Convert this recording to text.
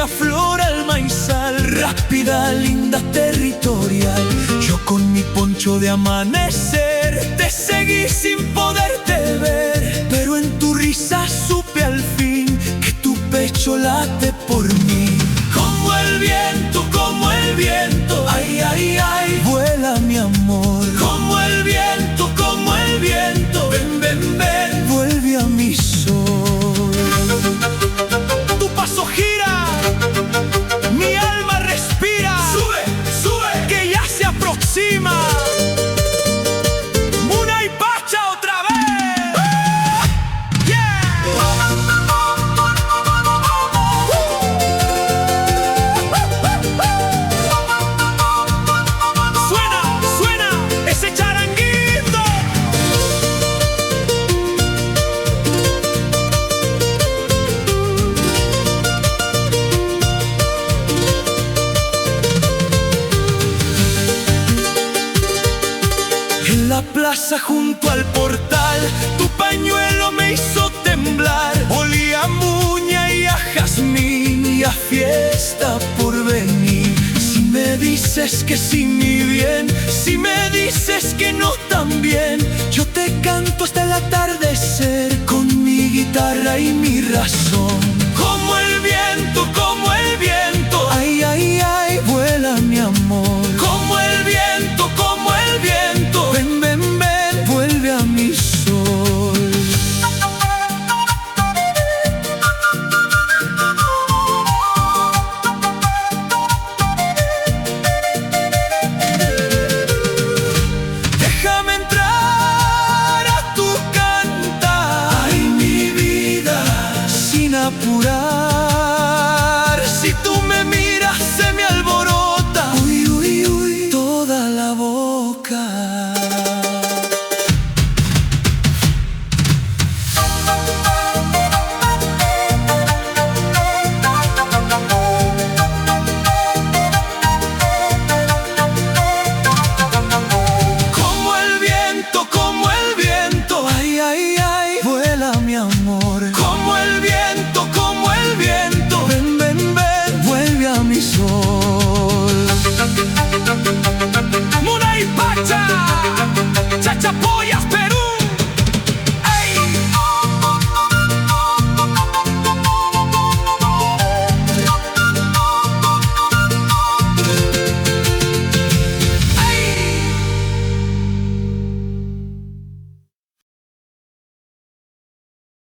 deja flor al maizal. Rápida, linda, territorial, yo con mi poncho de amanecer te seguí sin poderte ver, pero en tu risa supe al fin que tu pecho late por mí. Como el viento, ay, ay, ay, vuela mi amor. Como el viento, ven, ven, ven, vuelve a mi sol. Tu paso gira, mi alma respira. Sube, sube, que ya se aproxima. Una y Pacha otra vez. Yeah. Suena, suena ese charanguito. En la plaza junto al portal, tu pañuelo me hizo temblar. Olía a muña y a jazmín y a fiesta por venir. Si me dices que sí, mi bien, si me dices que no, también, yo te canto hasta el atardecer con mi guitarra y mi razón. Como el viento, ay, ay, ay, vuela mi amor. Como el viento, ven, ven, ven, vuelve a mi sol. Déjame entrar a tu cantar, ay, mi vida, sin apurar. Si tú me miras se me alborota, uy, uy, uy, toda la boca. Como el viento, ay, ay, ay, vuela mi amor. Como el viento, ven, ven, ven, vuelve a mi sol. Muna y Pacha, chachapo.